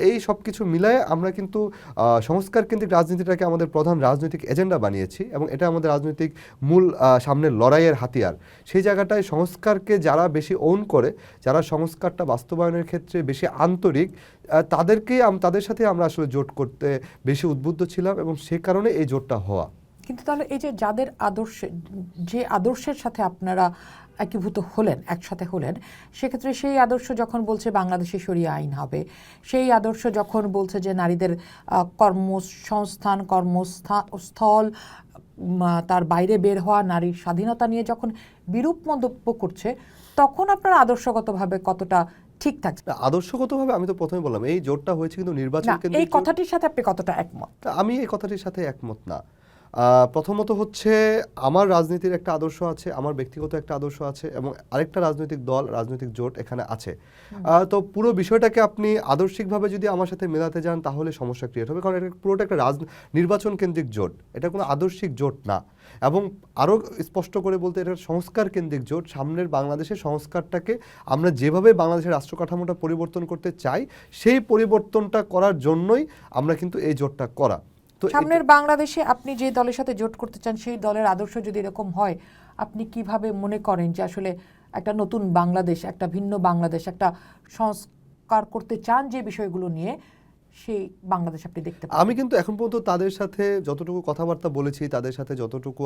এই সব কিছু মিলায়ে আমরা কিন্তু সংস্কার কেন্দ্রিক রাজনীতিটাকে আমাদের প্রধান রাজনৈতিক এজেন্ডা বানিয়েছি এবং এটা আমাদের রাজনৈতিক মূল সামনের লড়াইয়ের হাতিয়ার। সেই জায়গাটায় সংস্কারকে যারা বেশি ওন করে, যারা সংস্কারটা বাস্তবায়নের ক্ষেত্রে বেশি আন্তরিক, তাদের সাথে আমরা আসলে জোট করতে বেশি উদ্বুদ্ধ ছিলাম এবং সে কারণে এই জোটটা হওয়া। কিন্তু তাহলে এই যে যাদের যে আদর্শের সাথে আপনারা একীভূত হলেন, একসাথে হলেন, সেক্ষেত্রে সেই আদর্শ যখন বলছে বাংলাদেশে শরিয়া আইন হবে, সেই আদর্শ যখন বলছে যে নারীদের কর্মসংস্থান, কর্মস্থল, তার বাইরে বের হওয়া, নারীর স্বাধীনতা নিয়ে যখন বিরূপ মন্তব্য করছে, তখন আপনারা আদর্শগতভাবে কতটা ঠিক থাকছে? আদর্শগতভাবে আমি তো প্রথমে বললাম এই জোটটা হয়েছে কিন্তু নির্বাচন না, এই কথাটির সাথে আপনি কতটা একমত? আমি এই কথাটির সাথে একমত না। প্রথমত হচ্ছে আমার রাজনীতির একটা আদর্শ আছে, আমার ব্যক্তিগত একটা আদর্শ আছে, এবং আরেকটা রাজনৈতিক দল, রাজনৈতিক জোট এখানে আছে। তো পুরো বিষয়টাকে আপনি আদর্শিকভাবে যদি আমার সাথে মেলাতে যান তাহলে সমস্যা ক্রিয়েট হবে, কারণ এটা পুরোটা একটা নির্বাচন কেন্দ্রিক জোট, এটা কোনো আদর্শিক জোট না। এবং আরও স্পষ্ট করে বলতে এটা সংস্কার কেন্দ্রিক জোট। সামনের বাংলাদেশের সংস্কারটাকে আমরা যেভাবে বাংলাদেশের রাষ্ট্র কাঠামোটা পরিবর্তন করতে চাই, সেই পরিবর্তনটা করার জন্যই আমরা কিন্তু এই জোটটা করা। তো সামনের বাংলাদেশে আপনি যে দলের সাথে জোট করতে চান, সেই দলের আদর্শ যদি এরকম হয়, আপনি কিভাবে মনে করেন যে আসলে একটা নতুন বাংলাদেশ, একটা ভিন্ন বাংলাদেশ, একটা সংস্কার করতে চান যে বিষয়গুলো নিয়ে, সেই বাংলাদেশ আপনি দেখতে পাবেন? আমি কিন্তু এখন পর্যন্ত তাদের সাথে যতটুকু কথাবার্তা বলেছি, তাদের সাথে যতটুকু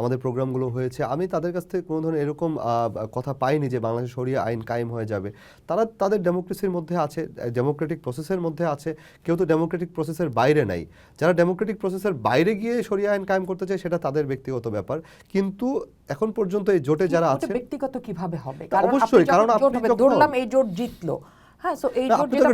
আমাদের প্রোগ্রামগুলো হয়েছে, আমি তাদের কাছ থেকে কোনো ধরনের এরকম কথা পাইনি যে বাংলাদেশে শরিয়া আইন কায়েম হয়ে যাবে। তারা তাদের ডেমোক্রেসির মধ্যে আছে, ডেমোক্রেটিক প্রসেসের মধ্যে আছে, কেউ তো ডেমোক্রেটিক প্রসেসের বাইরে নাই। যারা ডেমোক্রেটিক প্রসেসের বাইরে গিয়ে শরিয়া আইন কায়েম করতে চায় সেটা তাদের ব্যক্তিগত ব্যাপার, কিন্তু এখন পর্যন্ত এই জোটে যারা আছে ব্যক্তিগত কিভাবে হবে? অবশ্যই, কারণ আপনি ধরলাম এই জোট জিতলো, হ্যাঁ, সো এই জোট যেটা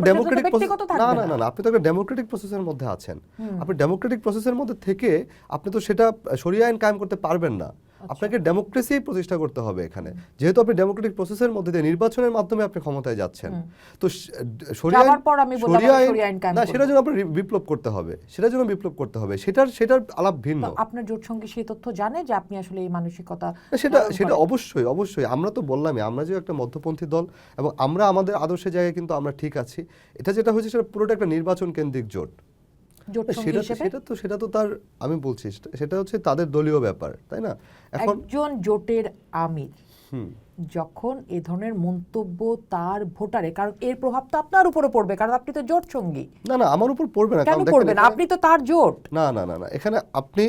ব্যক্তিগত থাকবে না, আপনি তো একটা ডেমোক্রেটিক প্রসেসের মধ্যে আছেন। আপনি ডেমোক্রেটিক প্রসেসের মধ্যে থেকে আপনি তো সেটা শরিয়া আইন কায়েম করতে পারবেন না। আপনাকে ডেমোক্রেসি প্রতিষ্ঠা করতে হবে এখানে, যেহেতু আপনি ডেমোক্রেটিক প্রসেসের মধ্যে দিয়ে নির্বাচনের মাধ্যমে আপনি ক্ষমতায় যাচ্ছেন। তো শরিয়া আইন না, সেটার জন্য আপনার বিপ্লব করতে হবে, সেটার আলাপ ভিন্ন। আপনার জোট সঙ্গী সেই তথ্য জানে যে আপনি আসলে এই মানসিকতা? সেটা অবশ্যই আমরা তো বললামই, আমরা যে একটা মধ্যপন্থী দল এবং আমরা আমাদের আদর্শের জায়গায় কিন্তু আমরা ঠিক আছি। এটা যেটা হয়েছে সেটা পুরোটা একটা নির্বাচন কেন্দ্রিক জোট। সেটা তো তার, আমি বলছি সেটা হচ্ছে তাদের দলীয় ব্যাপার, তাই না? এখন একজন জোটের আমির যখন এ ধরনের মন্তব্য তার ভোটারে, কারণ এর প্রভাব তো আপনার উপরে পড়বে, কারণ আপনি তো জোট সঙ্গী। না, আমার উপর পড়বে না। কেন পড়বে না? আপনি তো তার জোট। না, এখানে আপনি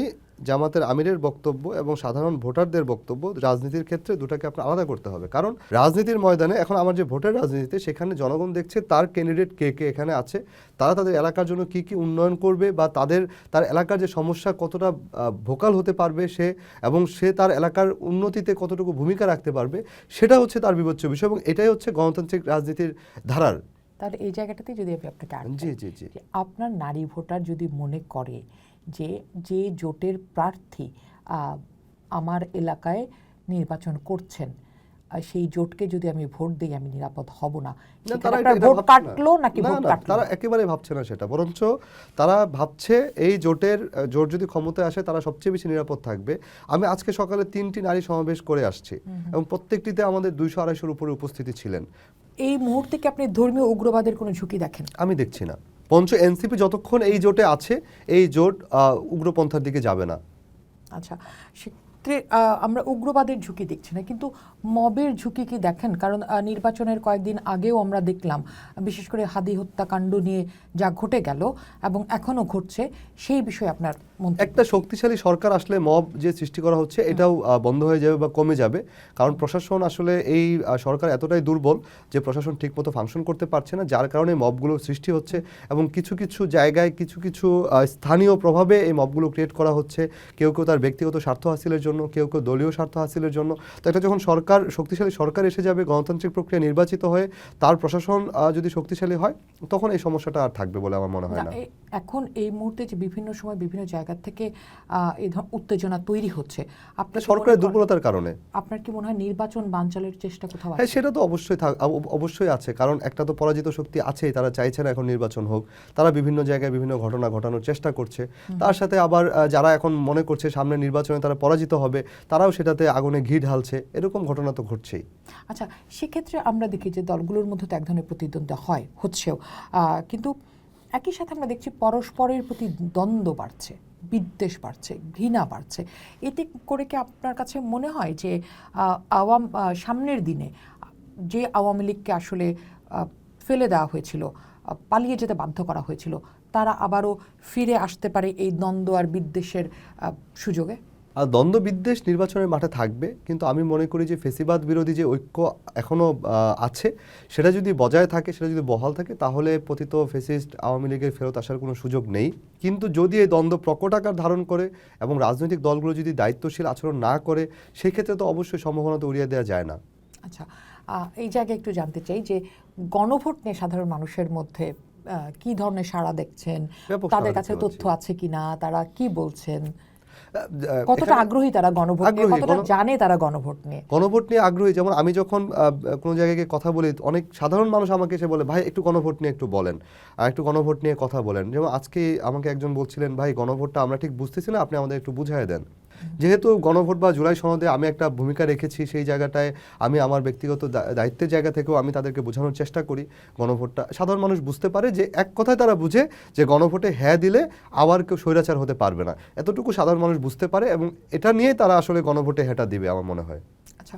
জামাতের আমিরের বক্তব্য এবং সাধারণ ভোটারদের বক্তব্য, রাজনীতির ক্ষেত্রে দুটাকে আপনার আলাদা করতে হবে। কারণ রাজনীতির ময়দানে এখন আমার যে ভোটের রাজনীতিতে, সেখানে জনগণ দেখছে তার ক্যান্ডিডেট কে এখানে আছে, তারা তাদের এলাকার জন্য কি উন্নয়ন করবে, বা তার এলাকার যে সমস্যা কতটা ভোকাল হতে পারবে সে, এবং সে তার এলাকার উন্নতিতে কতটুকু ভূমিকা রাখতে পারবে, সেটা হচ্ছে তার বিবেচ্য বিষয়, এবং এটাই হচ্ছে গণতান্ত্রিক রাজনীতির ধারার। তাহলে এই জায়গাটাতে যদি আমি আপনাকে আপনার নারী ভোটার যদি মনে করে যে জোটের প্রার্থী আমার এলাকায় নির্বাচন করছেন, সেই জোটকে যদি আমি ভোট দিই আমি নিরাপদ হব না, ভোট কাটলো নাকি ভোট কাটলো? তারা একেবারে ভাবছে না সেটা, বরঞ্চ তারা ভাবছে এই জোট যদি ক্ষমতায় আসে তারা সবচেয়ে বেশি নিরাপদ থাকবে। আমি আজকে সকালে 3টি নারী সমাবেশ করে আসছি এবং প্রত্যেকটিতে আমাদের 200-250-র উপরে উপস্থিতি ছিলেন। এই মুহূর্তে কি আপনি ধর্মীয় উগ্রবাদের কোনো ঝুঁকি দেখেন? আমি দেখছি না। পঞ্চ এনসিপি যতক্ষণ এই জোটে আছে, এই জোট উগ্রপন্থার দিকে যাবে না। আচ্ছা, সেক্ষেত্রে আমরা উগ্রবাদের ঝুঁকি দেখছি না, কিন্তু মবের ঝুঁকি কি দেখেন? কারণ নির্বাচনের কয়েকদিন আগেও আমরা দেখলাম, বিশেষ করে হাদি হত্যাকাণ্ড নিয়ে যা ঘটে গেল এবং এখনো ঘটছে, সেই বিষয়ে আপনার মন্তব্য? একটা শক্তিশালী সরকার আসলে মব যে সৃষ্টি করা হচ্ছে এটাও বন্ধ হয়ে যাবে বা কমে যাবে, কারণ প্রশাসন আসলে এই সরকার এতটাই দুর্বল যে প্রশাসন ঠিকমতো ফাংশন করতে পারছে না, যার কারণে মবগুলো সৃষ্টি হচ্ছে, এবং কিছু জায়গায় কিছু স্থানীয় প্রভাবে এই মবগুলো ক্রিয়েট করা হচ্ছে। কেউ তার ব্যক্তিগত স্বার্থ হাসিলের জন্য, কেউ দলীয় স্বার্থ হাসিলের জন্য। তো এটা যখন শক্তিশালী সরকার এসে যাবে, গণতান্ত্রিক প্রক্রিয়া নির্বাচিত হয়ে তার প্রশাসন যদি শক্তিশালী হয়, তখন এই সমস্যাটা আর থাকবে বলে আমার মনে হয় না। এখন এই মুহূর্তে যে বিভিন্ন সময় বিভিন্ন জায়গা থেকে এই উত্তেজনা তৈরি হচ্ছে, আপনার সরকারের দুর্বলতার কারণে, আপনার কি মনে হয় নির্বাচন বানচালের চেষ্টা কোথাও আছে? হ্যাঁ, সেটা তো অবশ্যই আছে, কারণ একটা তো পরাজিত শক্তি আছেই, তারা চাইছে না এখন নির্বাচন হোক। তারা বিভিন্ন জায়গায় বিভিন্ন ঘটনা ঘটানোর চেষ্টা করছে। তার সাথে আবার যারা এখন মনে করছে সামনে নির্বাচনে তারা পরাজিত হবে, তারাও সেটাতে আগুনে ঘি ঢালছে, এরকম ঘটনা তো ঘটছেই। আচ্ছা, সেক্ষেত্রে আমরা দেখি যে দলগুলোর মধ্যে তো এক ধরনের প্রতিদ্বন্দ্বিতা হচ্ছেও, কিন্তু একই সাথে আমরা দেখছি পরস্পরের প্রতি দ্বন্দ্ব বাড়ছে, বিদ্বেষ বাড়ছে, ঘৃণা বাড়ছে। এতে করে কি আপনার কাছে মনে হয় যে সামনের দিনে যে আওয়ামী লীগকে আসলে ফেলে দেওয়া হয়েছিল, পালিয়ে যেতে বাধ্য করা হয়েছিল, তারা আবারও ফিরে আসতে পারে এই দ্বন্দ্ব আর বিদ্বেষের সুযোগে? আর দ্বন্দ্ব বিদ্বেষ নির্বাচনের মাঠে থাকবে, কিন্তু আমি মনে করি যে ফেসিবাদ বিরোধী যে ঐক্য এখনো আছে, সেটা যদি বজায় থাকে, সেটা যদি বহাল থাকে, তাহলে পতিত ফেসিস্ট আওয়ামী লীগের ফেরত আসার কোনো সুযোগ নেই। কিন্তু যদি এই দ্বন্দ্ব প্রকট আকার ধারণ করে এবং রাজনৈতিক দলগুলো যদি দায়িত্বশীল আচরণ না করে, সেই ক্ষেত্রে তো অবশ্যই সম্ভাবনা তো উড়িয়ে দেওয়া যায় না। আচ্ছা, এই জায়গায় একটু জানতে চাই যে গণভোট নিয়ে সাধারণ মানুষের মধ্যে কি ধরনের সাড়া দেখছেন, ব্যাপক তাদের সাড়া কাছে দেখতে তথ্য পাচ্ছি। আছে কিনা, তারা কি বলছেন, কতটা এখানে আগ্রহী তারা গণভোট নিয়ে, আগ্রহী, কতটা জানে তারা গণভোট নিয়ে? গণভোট নিয়ে আগ্রহী। যেমন আমি যখন কোনো জায়গায় গিয়ে কথা বলি, অনেক সাধারণ মানুষ আমাকে এসে বলে, ভাই একটু গণভোট নিয়ে একটু বলেন, আর একটু গণভোট নিয়ে কথা বলেন। যেমন আজকে আমাকে একজন বলছিলেন, ভাই গণভোটটা আমরা ঠিক বুঝতেছি না, আপনি আমাদের একটু বুঝাই দেন। যেহেতু গণভোট বা জুলাই সনদে আমি একটা ভূমিকা রেখেছি, সেই জায়গাটায় আমি আমার ব্যক্তিগত দায়িত্বের জায়গা থেকেও আমি তাদেরকে বোঝানোর চেষ্টা করি গণভোটটা সাধারণ মানুষ বুঝতে পারে, যে এক কথায় তারা বুঝে যে গণভোটে হ্যাঁ দিলে আবার কেউ স্বৈরাচার হতে পারবে না, এতটুকু সাধারণ মানুষ বুঝতে পারে, এবং এটা নিয়েই তারা আসলে গণভোটে হ্যাঁটা দিবে আমার মনে হয়। আচ্ছা,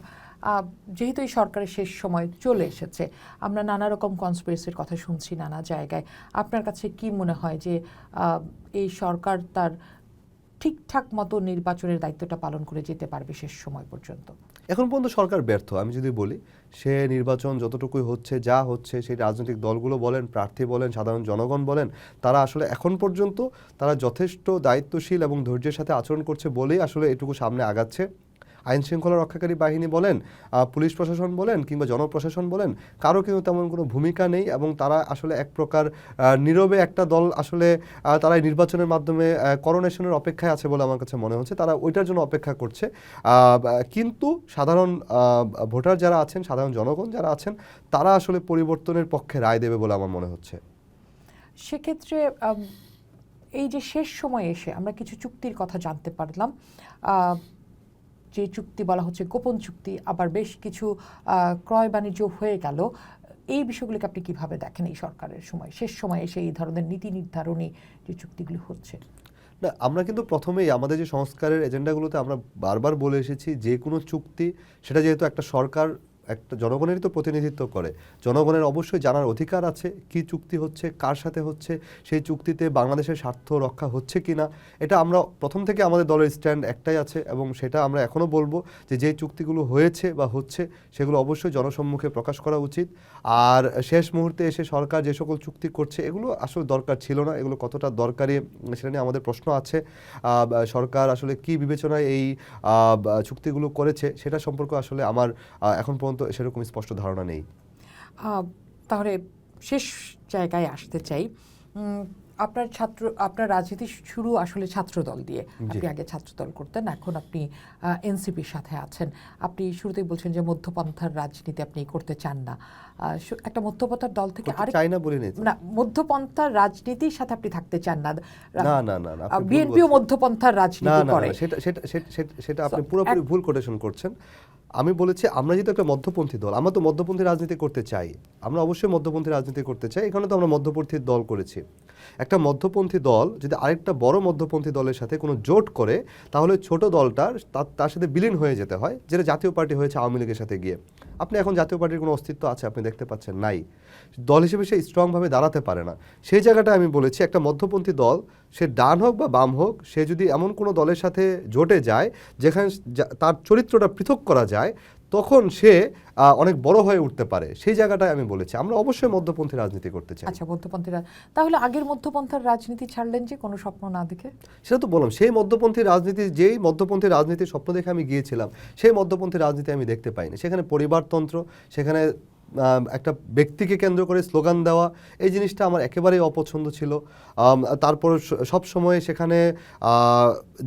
যেহেতু এই সরকারের শেষ সময় চলে এসেছে, আমরা নানা রকম কনস্পিরেসির কথা শুনছি নানা জায়গায়, আপনার কাছে কি মনে হয় যে এই সরকার তার ঠিকঠাক মতো নির্বাচনের দায়িত্বটা পালন করে যেতে পারবে শেষ সময় পর্যন্ত? এখন পর্যন্ত সরকার ব্যর্থ, আমি যদি বলি। সে নির্বাচন যতটুকুই হচ্ছে, যা হচ্ছে, সেই রাজনৈতিক দলগুলো বলেন, প্রার্থী বলেন, সাধারণ জনগণ বলেন, তারা আসলে এখন পর্যন্ত তারা যথেষ্ট দায়িত্বশীল এবং ধৈর্যের সাথে আচরণ করছে বলেই আসলে এটুকু সামনে আগাচ্ছে। আইন শৃঙ্খলা রক্ষাকারী বাহিনী বলেন, পুলিশ প্রশাসন বলেন, কিংবা জনপ্রশাসন বলেন, কারো কিন্তু তেমন কোনো ভূমিকা নেই, এবং তারা আসলে এক প্রকার নীরবে একটা দল আসলে তারা নির্বাচনের মাধ্যমে করোনেশনের অপেক্ষায় আছে বলে আমার কাছে মনে হচ্ছে। তারা ওইটার জন্য অপেক্ষা করছে। কিন্তু সাধারণ ভোটার যারা আছেন, সাধারণ জনগণ যারা আছেন, তারা আসলে পরিবর্তনের পক্ষে রায় দেবে বলে আমার মনে হচ্ছে। সেক্ষেত্রে এই যে শেষ সময়ে এসে আমরা কিছু চুক্তির কথা জানতে পারলাম, যে চুক্তি বলা হচ্ছে গোপন চুক্তি, আবার বেশ কিছু ক্রয় বাণিজ্য হয়ে গেল, এই বিষয়গুলিকে আপনি কিভাবে দেখেন এই সরকারের সময় শেষ সময়ে এসে এই ধরনের নীতি নির্ধারণী যে চুক্তিগুলি হচ্ছে? না, আমরা কিন্তু প্রথমেই আমাদের যে সংস্কারের এজেন্ডাগুলোতে আমরা বারবার বলে এসেছি, যে কোনো চুক্তি, সেটা যেহেতু একটা সরকার একটা জনগণেরই তো প্রতিনিধিত্ব করে, জনগণের অবশ্যই জানার অধিকার আছে কি চুক্তি হচ্ছে, কার সাথে হচ্ছে, সেই চুক্তিতে বাংলাদেশের স্বার্থ রক্ষা হচ্ছে কিনা। এটা আমরা প্রথম থেকে আমাদের দলের স্ট্যান্ড একটাই আছে, এবং সেটা আমরা এখনও বলবো যে যে চুক্তিগুলো হয়েছে বা হচ্ছে, সেগুলো অবশ্যই জনসম্মুখে প্রকাশ করা উচিত। আর শেষ মুহূর্তে এসে সরকার যে সকল চুক্তি করছে, এগুলো আসলে দরকার ছিল না, এগুলো কতটা দরকারি সেটা নিয়ে আমাদের প্রশ্ন আছে। সরকার আসলে কি বিবেচনায় এই চুক্তিগুলো করেছে, সেটা সম্পর্কে আসলে আমার এখন পর্যন্ত সেরকম স্পষ্ট ধারণা নেই। তাহলে শেষ জায়গায় আসতে চাই, আপনার রাজনীতি শুরু আসলে ছাত্রদল দিয়ে। আপনি আগে ছাত্রদল করতেন, এখন আপনি এনসিপির সাথে আছেন। আপনি শুরুতেই বলছেন যে মধ্যপন্থার রাজনীতি আপনি করতে চান না। একটা মধ্যপন্থার দল থেকে চাই না বলি না, মধ্যপন্থার রাজনীতির সাথে আপনি থাকতে চান না? না না না, বিএনপিও মধ্যপন্থার রাজনীতি করে। সেটা আপনি পুরোপুরি ভুল কোটেশন করছেন। আমি বলেছি আমরা যেহেতু একটা মধ্যপন্থী দল, আমরা তো মধ্যপন্থী রাজনীতি করতে চাই, আমরা অবশ্যই মধ্যপন্থী রাজনীতি করতে চাই। এখানে তো আমরা মধ্যপন্থী দল করেছি। একটা মধ্যপন্থী দল যদি আরেকটা বড় মধ্যপন্থী দলের সাথে কোনো জোট করে, তাহলে ছোট দলটার তার সাথে বিলীন হয়ে যেতে হয়, যেটা জাতীয় পার্টি হয়েছে আওয়ামী লীগের সাথে গিয়ে। আপনি এখন জাতীয় পার্টির কোনো অস্তিত্ব আছে আপনি দেখতে পাচ্ছেন নাই, দল হিসেবে সে স্ট্রংভাবে দাঁড়াতে পারে না। সেই জায়গাটা আমি বলেছি একটা মধ্যপন্থী দল, সে ডান হোক বা বাম হোক, সে যদি এমন কোনো দলের সাথে জোটে যায় যেখানে তার চরিত্রটা পৃথক করা যায়, তখন সে অনেক বড় হয়ে উঠতে পারে। সেই জায়গাটায় আমি বলেছি আমরা অবশ্যই মধ্যপন্থী রাজনীতি করতে চাই। আচ্ছা, মধ্যপন্থীরা তাহলে আগের মধ্যপন্থার রাজনীতি ছাড়লেন যে কোনো স্বপ্ন না দেখে? সেটা তো বললাম, সেই মধ্যপন্থী রাজনীতি, যেই মধ্যপন্থী রাজনীতির স্বপ্ন দেখে আমি গিয়েছিলাম, সেই মধ্যপন্থী রাজনীতি আমি দেখতে পাইনি। সেখানে পরিবারতন্ত্র, সেখানে একটা ব্যক্তিকে কেন্দ্র করে স্লোগান দেওয়া, এই জিনিসটা আমার একেবারেই অপছন্দ ছিল। তারপর সব সময় সেখানে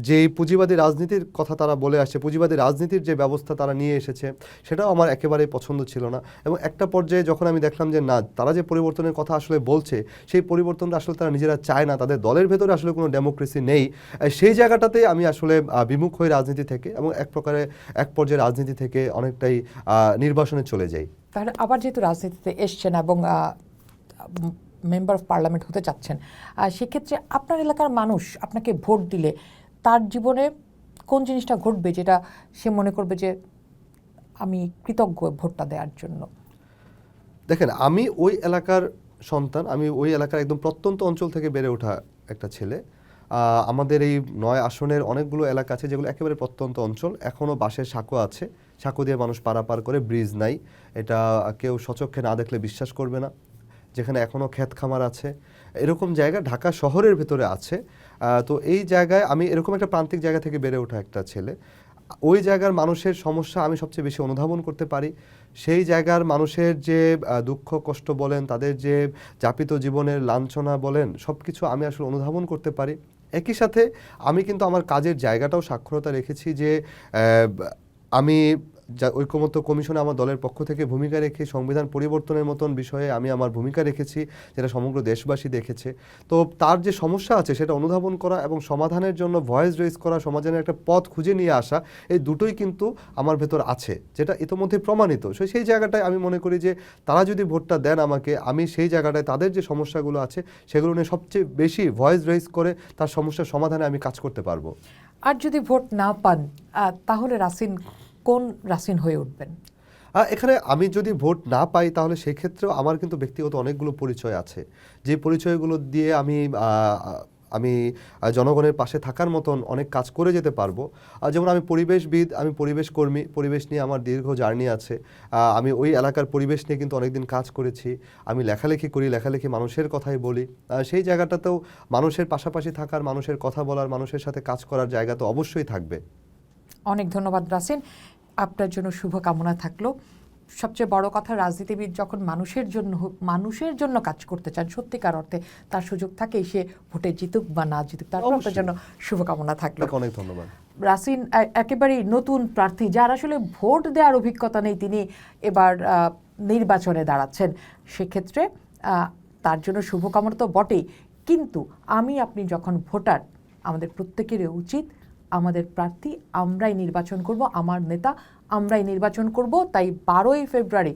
যেই পুঁজিবাদী রাজনীতির কথা তারা বলে আসছে, পুঁজিবাদী রাজনীতির যে ব্যবস্থা তারা নিয়ে এসেছে, সেটাও আমার একেবারেই পছন্দ ছিল না। এবং একটা পর্যায়ে যখন আমি দেখলাম যে না, তারা যে পরিবর্তনের কথা আসলে বলছে, সেই পরিবর্তনটা আসলে তারা নিজেরা চায় না, তাদের দলের ভেতরে আসলে কোনো ডেমোক্রেসি নেই, সেই জায়গাটাতেই আমি আসলে বিমুখ হই রাজনীতি থেকে, এবং এক পর্যায়ে রাজনীতি থেকে অনেকটাই নির্বাসনে চলে যাই। তাহলে আবার যেহেতু রাজনীতিতে এসছেন এবং মেম্বার অফ পার্লামেন্ট হতে চাচ্ছেন, সেক্ষেত্রে আপনার এলাকার মানুষ আপনাকে ভোট দিলে তার জীবনে কোন জিনিসটা ঘটবে যেটা সে মনে করবে যে আমি কৃতজ্ঞ ভোটটা দেওয়ার জন্য? দেখেন, আমি ওই এলাকার সন্তান, আমি ওই এলাকার একদম প্রত্যন্ত অঞ্চল থেকে বেড়ে ওঠা একটা ছেলে। আমাদের এই 9 আসনের অনেকগুলো এলাকা আছে যেগুলো একেবারে প্রত্যন্ত অঞ্চল, এখনও বাঁশের সাঁকো আছে, সাঁকো দিয়ে মানুষ পারাপার করে, ব্রিজ নাই, এটা কেউ সচক্ষে না দেখলে বিশ্বাস করবে না, যেখানে এখনও ক্ষেত খামার আছে, এরকম জায়গা ঢাকা শহরের ভেতরে আছে। তো এই জায়গায় আমি এরকম একটা প্রান্তিক জায়গা থেকে বেড়ে ওঠা একটা ছেলে, ওই জায়গার মানুষের সমস্যা আমি সবচেয়ে বেশি অনুধাবন করতে পারি। সেই জায়গার মানুষের যে দুঃখ কষ্ট বলেন, তাদের যে যাপিত জীবনের লাঞ্ছনা বলেন, সব কিছু আমি আসলে অনুধাবন করতে পারি। একই সাথে আমি কিন্তু আমার কাজের জায়গাটাও সাক্ষরতা রেখেছি যে আমি ঐকমত্য কমিশনে আমার দলের পক্ষ থেকে ভূমিকা রেখে সংবিধান পরিবর্তনের মতন বিষয়ে আমি আমার ভূমিকা রেখেছি, যেটা সমগ্র দেশবাসী দেখেছে। তো তার যে সমস্যা আছে সেটা অনুধাবন করা এবং সমাধানের জন্য ভয়েস রেজ করা, সমাধানের একটা পথ খুঁজে নিয়ে আসা, এই দুটোই কিন্তু আমার ভেতর আছে, যেটা ইতোমধ্যে প্রমাণিত। সেই জায়গাটায় আমি মনে করি যে তারা যদি ভোটটা দেন আমাকে, আমি সেই জায়গাটায় তাদের যে সমস্যাগুলো আছে সেগুলো নিয়ে সবচেয়ে বেশি ভয়েস রেজ করে তার সমস্যার সমাধানে আমি কাজ করতে পারবো। আর যদি ভোট না পান তাহলে রাসিন কোন রাসিন হয়ে উঠবেন? এখানে আমি যদি ভোট না পাই তাহলে সেক্ষেত্রেও আমার কিন্তু ব্যক্তিগত অনেকগুলো পরিচয় আছে, যে পরিচয়গুলো দিয়ে আমি জনগণের পাশে থাকার মতন অনেক কাজ করে যেতে পারবো। যেমন আমি পরিবেশবিদ, আমি পরিবেশ কর্মী, পরিবেশ নিয়ে আমার দীর্ঘ জার্নি আছে। আমি ওই এলাকার পরিবেশ নিয়ে কিন্তু অনেকদিন কাজ করেছি। আমি লেখালেখি করি, লেখালেখি মানুষের কথাই বলি। সেই জায়গাটাতেও মানুষের পাশাপাশি থাকার, মানুষের কথা বলার, মানুষের সাথে কাজ করার জায়গা তো অবশ্যই থাকবে। অনেক ধন্যবাদ রাসিন, আপনার জন্য শুভকামনা থাকলো। সবচেয়ে বড় কথা, রাজনীতিবিদ যখন মানুষের জন্য কাজ করতে চান সত্যিকার অর্থে, তার সুযোগ থাকে, সে ভোটে জিতুক বা না জিতুক, তারপর আপনার জন্য শুভকামনা থাকলো। অনেক ধন্যবাদ। রাসিন একেবারেই নতুন প্রার্থী, যার আসলে ভোট দেওয়ার অভিজ্ঞতা নেই, তিনি এবার নির্বাচনে দাঁড়াচ্ছেন। সেক্ষেত্রে তার জন্য শুভকামনা তো বটেই, কিন্তু আপনি যখন ভোটার, আমাদের প্রত্যেকেরই উচিত আমাদের প্রার্থী আমরাই নির্বাচন করব, আমার নেতা আমরাই নির্বাচন করব। তাই 12ই ফেব্রুয়ারি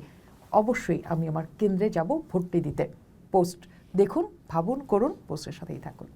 অবশ্যই আমি আমার কেন্দ্রে যাব ভোটটি দিতে। পোস্ট দেখুন, ভাবুন, করুন, পোস্টের সাথেই থাকুন।